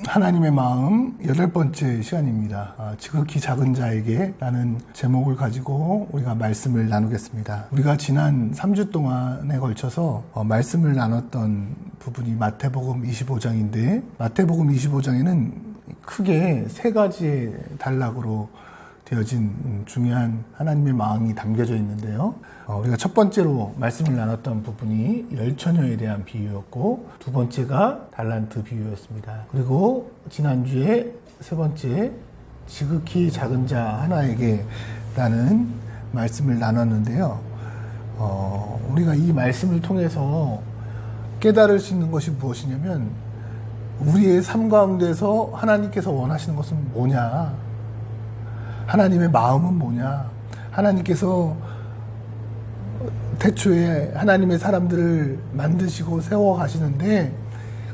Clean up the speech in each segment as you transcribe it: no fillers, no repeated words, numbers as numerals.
하나님의 마음 8번째 시간입니다. 지극히 작은 자에게 라는 제목을 가지고 우리가 말씀을 나누겠습니다. 우리가 지난 3주 동안에 걸쳐서 말씀을 나눴던 부분이 마태복음 25장인데 마태복음 25장에는 크게 3가지의 단락으로 되어진 중요한 하나님의 마음이 담겨져 있는데요. 우리가 첫 번째로 말씀을 나눴던 부분이 열처녀에 대한 비유였고, 두 번째가 달란트 비유였습니다. 그리고 지난주에 세 번째, 지극히 작은 자 하나에게 라는 말씀을 나눴는데요. 우리가 이 말씀을 통해서 깨달을 수 있는 것이 무엇이냐면, 우리의 삶 가운데서 하나님께서 원하시는 것은 뭐냐, 하나님의 마음은 뭐냐, 하나님께서 태초에 하나님의 사람들을 만드시고 세워가시는데,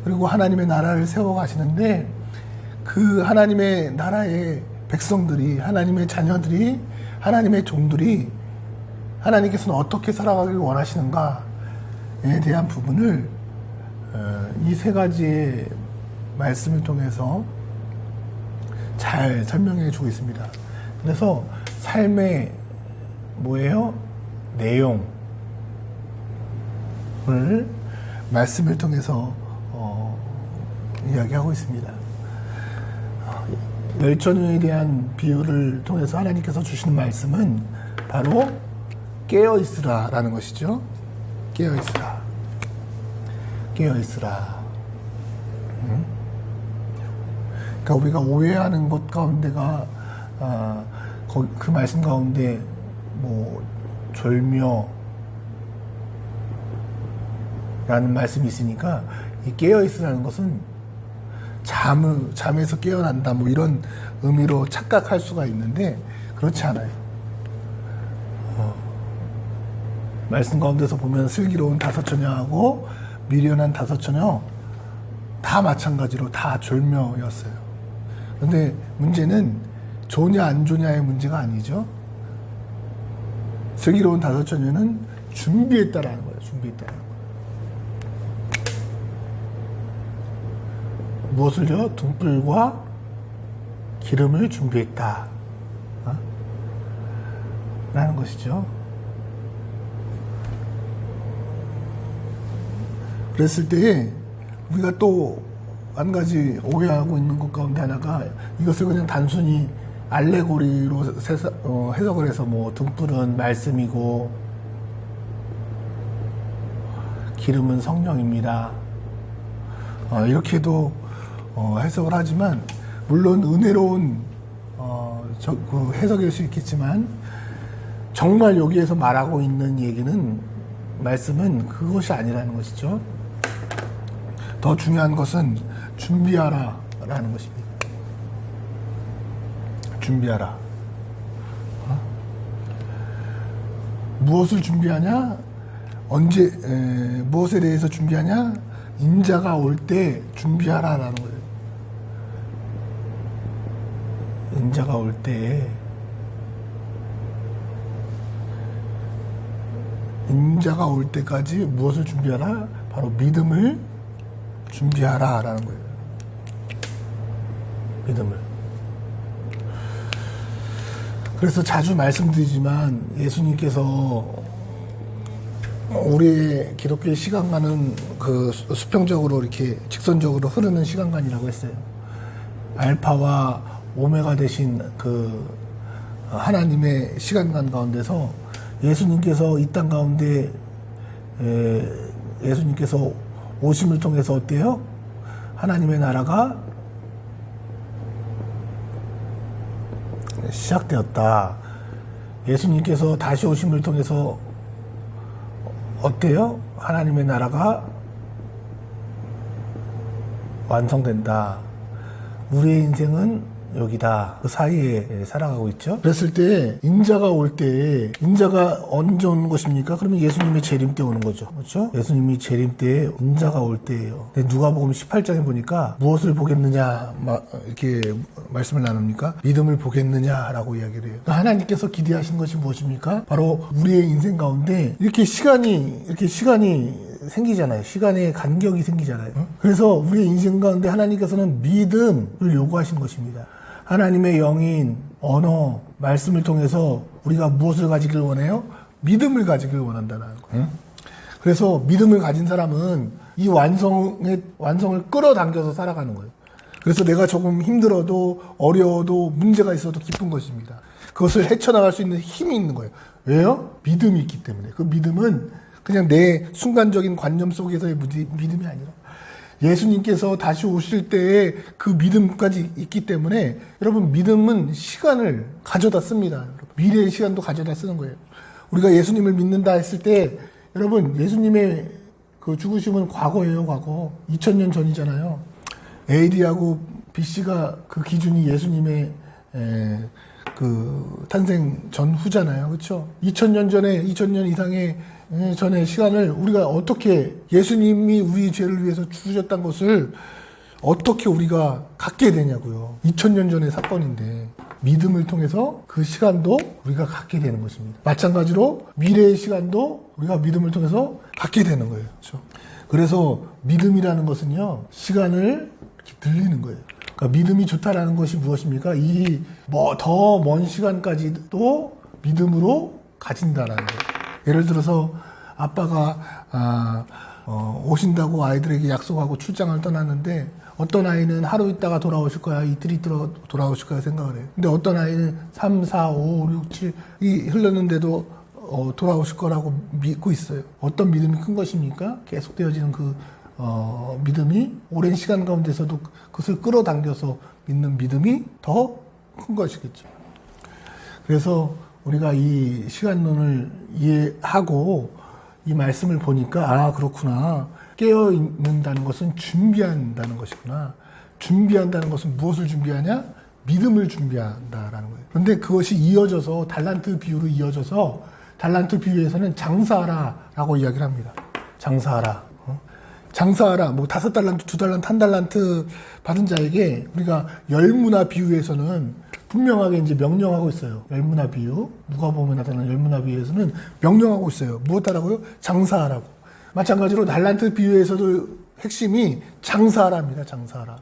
그리고 하나님의 나라를 세워가시는데, 그 하나님의 나라의 백성들이, 하나님의 자녀들이, 하나님의 종들이 하나님께서는 어떻게 살아가길 원하시는가에 대한 부분을 이 3가지의 말씀을 통해서 잘 설명해 주고 있습니다. 그래서 삶의 뭐예요? 내용을 말씀을 통해서 이야기하고 있습니다. 열처녀에 대한 비유를 통해서 하나님께서 주시는 말씀은 바로 깨어있으라 라는 것이죠. 깨어있으라. 깨어있으라. 그러니까 우리가 오해하는 것 가운데가 그 말씀 가운데 뭐 졸며라는 말씀이 있으니까, 이 깨어있으라는 것은 잠에서 깨어난다 뭐 이런 의미로 착각할 수가 있는데 그렇지 않아요. 말씀 가운데서 보면 슬기로운 5처녀하고 미련한 5처녀 다 마찬가지로 다 졸며였어요. 그런데 문제는 좋냐 안 좋냐의 문제가 아니죠. 슬기로운 5처녀는 준비했다라는 거예요. 준비했다라는 거예요. 무엇을요? 등불과 기름을 준비했다 라는 것이죠. 그랬을 때 우리가 또 한 가지 오해하고 있는 것 가운데 하나가, 이것을 그냥 단순히 알레고리로 해석을 해서 뭐 등불은 말씀이고 기름은 성령입니다, 이렇게도 해석을 하지만, 물론 은혜로운 그 해석일 수 있겠지만, 정말 여기에서 말하고 있는 얘기는, 말씀은 그것이 아니라는 것이죠. 더 중요한 것은 준비하라 라는 것입니다. 준비하라. 무엇을 준비하냐? 언제, 무엇에 대해서 준비하냐? 인자가 올 때 준비하라 라는 거예요. 인자가 올 때, 인자가 올 때까지 무엇을 준비하라? 바로 믿음을 준비하라 라는 거예요. 믿음을. 그래서 자주 말씀드리지만, 예수님께서 우리의 기독교의 시간관은 그 수평적으로 이렇게 직선적으로 흐르는 시간관이라고 했어요. 알파와 오메가 되신 그 하나님의 시간관 가운데서 예수님께서 이 땅 가운데 예수님께서 오심을 통해서 어때요? 하나님의 나라가 시작되었다. 예수님께서 다시 오심을 통해서 어때요? 하나님의 나라가 완성된다. 우리의 인생은 여기다. 그 사이에 살아가고 있죠. 그랬을 때 인자가 올 때, 인자가 언제 오는 것입니까? 그러면 예수님의 재림 때 오는 거죠. 그렇죠? 예수님이 재림 때 인자가 올 때예요. 근데 누가복음 18장에 보니까 무엇을 보겠느냐 이렇게 말씀을 나눕니까? 믿음을 보겠느냐라고 이야기를 해요. 하나님께서 기대하신 것이 무엇입니까? 바로 우리의 인생 가운데 이렇게 시간이 생기잖아요. 시간에 간격이 생기잖아요. 그래서 우리의 인생 가운데 하나님께서는 믿음을 요구하신 것입니다. 하나님의 영인, 언어, 말씀을 통해서 우리가 무엇을 가지길 원해요? 믿음을 가지길 원한다는 거예요. 그래서 믿음을 가진 사람은 이 완성을 끌어당겨서 살아가는 거예요. 그래서 내가 조금 힘들어도 어려워도 문제가 있어도 기쁜 것입니다. 그것을 헤쳐나갈 수 있는 힘이 있는 거예요. 왜요? 믿음이 있기 때문에. 그 믿음은 그냥 내 순간적인 관념 속에서의 믿음이 아니라 예수님께서 다시 오실 때에 그 믿음까지 있기 때문에 여러분 믿음은 시간을 가져다 씁니다. 미래의 시간도 가져다 쓰는 거예요. 우리가 예수님을 믿는다 했을 때 여러분 예수님의 그 죽으심은 과거예요. 과거. 2000년 전이잖아요. AD하고 BC가 그 기준이 예수님의 그 탄생 전후잖아요. 그렇죠? 2000년 전에 2000년 이상의 전의 시간을 우리가 어떻게 예수님이 우리 죄를 위해서 죽으셨다는 것을 어떻게 우리가 갖게 되냐고요. 2000년 전의 사건인데 믿음을 통해서 그 시간도 우리가 갖게 되는 것입니다. 마찬가지로 미래의 시간도 우리가 믿음을 통해서 갖게 되는 거예요. 그렇죠? 그래서 믿음이라는 것은요. 시간을 늘리는 거예요. 그러니까 믿음이 좋다라는 것이 무엇입니까? 이 더 먼 시간까지도 믿음으로 가진다라는 거예요. 예를 들어서 아빠가 오신다고 아이들에게 약속하고 출장을 떠났는데 어떤 아이는 하루 있다가 돌아오실 거야, 이틀 있다가 돌아오실 거야 생각을 해요. 근데 어떤 아이는 3, 4, 5, 6, 7이 흘렀는데도 돌아오실 거라고 믿고 있어요. 어떤 믿음이 큰 것입니까? 계속되어지는 그 믿음이 오랜 시간 가운데서도 그것을 끌어당겨서 믿는 믿음이 더 큰 것이겠죠. 그래서 우리가 이 시간론을 이해하고 이 말씀을 보니까 아 그렇구나. 깨어 있는다는 것은 준비한다는 것이구나. 준비한다는 것은 무엇을 준비하냐? 믿음을 준비한다라는 거예요. 그런데 그것이 이어져서 달란트 비유로 이어져서 달란트 비유에서는 장사하라라고 이야기를 합니다. 장사하라. 장사하라. 뭐 5달란트, 2달란트, 1달란트 받은 자에게 우리가 열무나 비유에서는 분명하게 이제 명령하고 있어요. 열무나 비유. 누가 보면 나타나는 열무나 비유에서는 명령하고 있어요. 무엇하라고요? 장사하라고. 마찬가지로 달란트 비유에서도 핵심이 장사하라입니다. 장사하라.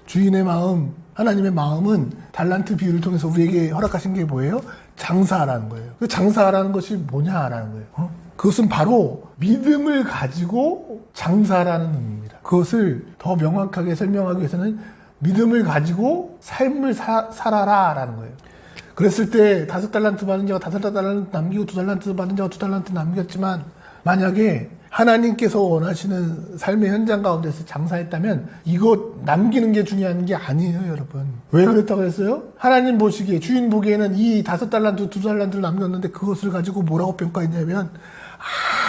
주인의 마음, 하나님의 마음은 달란트 비유를 통해서 우리에게 허락하신 게 뭐예요? 장사하라는 거예요. 그 장사하라는 것이 뭐냐라는 거예요. 그것은 바로 믿음을 가지고 장사라는 의미입니다. 그것을 더 명확하게 설명하기 위해서는 믿음을 가지고 삶을 살아라라는 거예요. 그랬을 때 5달란트 받은 자가 5달란트 남기고 2달란트 받은 자가 2달란트 남겼지만 만약에 하나님께서 원하시는 삶의 현장 가운데서 장사했다면 이거 남기는 게 중요한 게 아니에요, 여러분. 왜 그랬다고 했어요? 하나님 보시기에, 주인 보기에는 이 5달란트, 2달란트를 남겼는데 그것을 가지고 뭐라고 평가했냐면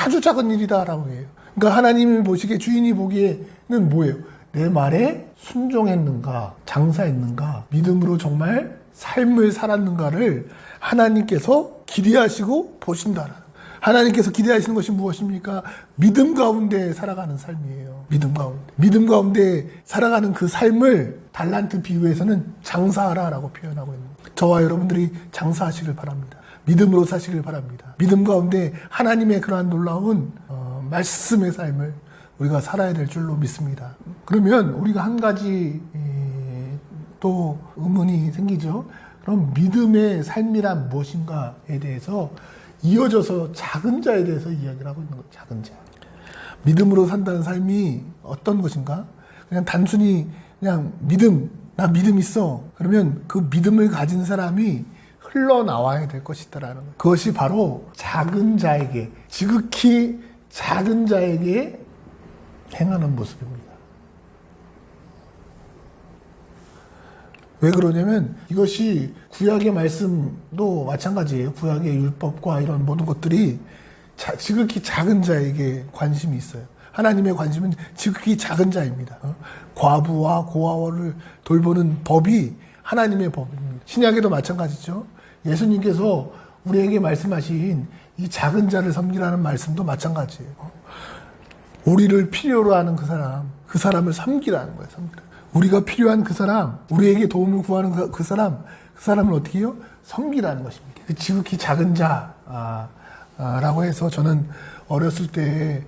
아주 작은 일이다라고 해요. 그러니까 하나님이 보시기에, 주인이 보기에는 뭐예요? 내 말에 순종했는가, 장사했는가, 믿음으로 정말 삶을 살았는가를 하나님께서 기대하시고 보신다라는 거예요. 하나님께서 기대하시는 것이 무엇입니까? 믿음 가운데 살아가는 삶이에요. 믿음 가운데. 믿음 가운데 살아가는 그 삶을 달란트 비유에서는 장사하라라고 표현하고 있는 거예요. 저와 여러분들이 장사하시길 바랍니다. 믿음으로 사시길 바랍니다. 믿음 가운데 하나님의 그러한 놀라운 말씀의 삶을 우리가 살아야 될 줄로 믿습니다. 그러면 우리가 한 가지 또 의문이 생기죠. 그럼 믿음의 삶이란 무엇인가에 대해서 이어져서 작은 자에 대해서 이야기를 하고 있는 거예요. 작은 자. 믿음으로 산다는 삶이 어떤 것인가? 그냥 단순히 그냥 믿음, 나 믿음 있어. 그러면 그 믿음을 가진 사람이 흘러나와야 될 것이다라는 거예요. 그것이 바로 작은 자에게, 지극히 작은 자에게 행하는 모습입니다. 왜 그러냐면 이것이 구약의 말씀도 마찬가지예요. 구약의 율법과 이런 모든 것들이 지극히 작은 자에게 관심이 있어요. 하나님의 관심은 지극히 작은 자입니다. 과부와 고아원을 돌보는 법이 하나님의 법입니다. 신약에도 마찬가지죠. 예수님께서 우리에게 말씀하신 이 작은 자를 섬기라는 말씀도 마찬가지예요. 우리를 필요로 하는 그 사람을 섬기라는 거예요. 섬기라. 우리가 필요한 그 사람, 우리에게 도움을 구하는 그 사람을 어떻게 해요? 섬기라는 것입니다. 그 지극히 작은 자라고 해서 저는 어렸을 때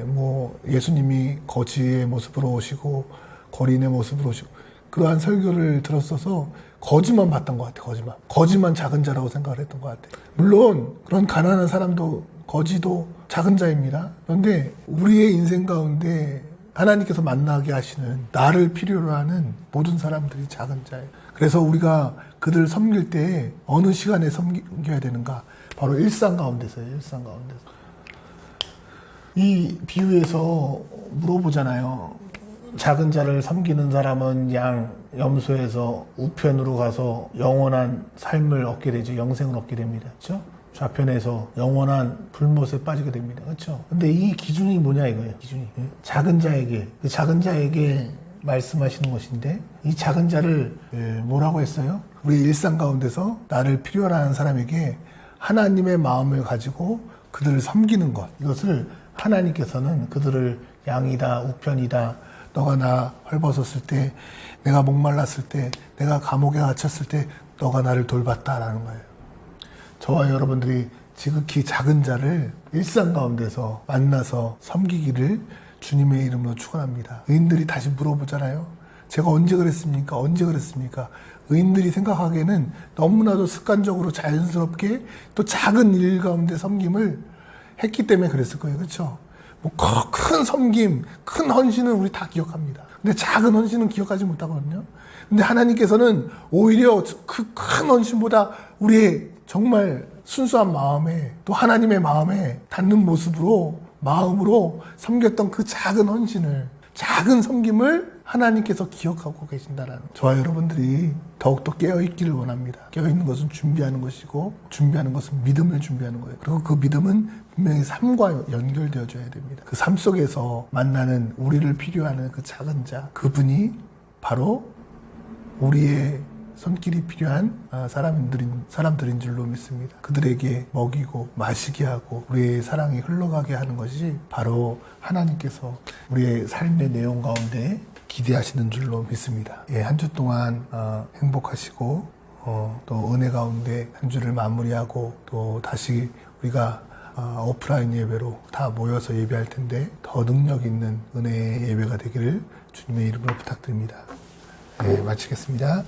뭐 예수님이 거지의 모습으로 오시고 거린의 모습으로 오시고 그러한 설교를 들었어서 거지만 봤던 것 같아. 거지만 작은 자라고 생각을 했던 것 같아. 물론 그런 가난한 사람도 거지도 작은 자입니다. 그런데 우리의 인생 가운데 하나님께서 만나게 하시는 나를 필요로 하는 모든 사람들이 작은 자예요. 그래서 우리가 그들을 섬길 때 어느 시간에 섬겨야 되는가? 바로 일상 가운데서요. 일상 가운데서. 이 비유에서 물어보잖아요. 작은 자를 섬기는 사람은 염소에서 우편으로 가서 영원한 삶을 얻게 되죠. 영생을 얻게 됩니다. 그렇죠? 좌편에서 영원한 불못에 빠지게 됩니다. 그렇죠? 근데 이 기준이 뭐냐 이거예요. 기준이. 작은 자에게 말씀하시는 것인데 이 작은 자를 뭐라고 했어요? 우리 일상 가운데서 나를 필요로 하는 사람에게 하나님의 마음을 가지고 그들을 섬기는 것. 이것을 하나님께서는 그들을 양이다, 우편이다, 너가 나 헐벗었을 때, 내가 목말랐을 때, 내가 감옥에 갇혔을 때 너가 나를 돌봤다라는 거예요. 저와 여러분들이 지극히 작은 자를 일상 가운데서 만나서 섬기기를 주님의 이름으로 축원합니다. 의인들이 다시 물어보잖아요. 제가 언제 그랬습니까? 언제 그랬습니까? 의인들이 생각하기에는 너무나도 습관적으로 자연스럽게 또 작은 일 가운데 섬김을 했기 때문에 그랬을 거예요. 그렇죠? 뭐 큰 섬김, 큰 헌신은 우리 다 기억합니다. 근데 작은 헌신은 기억하지 못하거든요. 근데 하나님께서는 오히려 그 큰 헌신보다 우리의 정말 순수한 마음에 또 하나님의 마음에 닿는 모습으로 마음으로 섬겼던 그 작은 헌신을 작은 섬김을 하나님께서 기억하고 계신다라는 저와 여러분들이 더욱더 깨어있기를 원합니다. 깨어있는 것은 준비하는 것이고 준비하는 것은 믿음을 준비하는 거예요. 그리고 그 믿음은 분명히 삶과 연결되어져야 됩니다. 그 삶 속에서 만나는 우리를 필요하는 그 작은 자 그분이 바로 우리의 손길이 필요한 사람들인 줄로 믿습니다. 그들에게 먹이고 마시게 하고 우리의 사랑이 흘러가게 하는 것이 바로 하나님께서 우리의 삶의 내용 가운데 기대하시는 줄로 믿습니다. 한 주 동안 행복하시고 또 은혜 가운데 한 주를 마무리하고 또 다시 우리가 오프라인 예배로 다 모여서 예배할 텐데 더 능력 있는 은혜의 예배가 되기를 주님의 이름으로 부탁드립니다. 네, 마치겠습니다.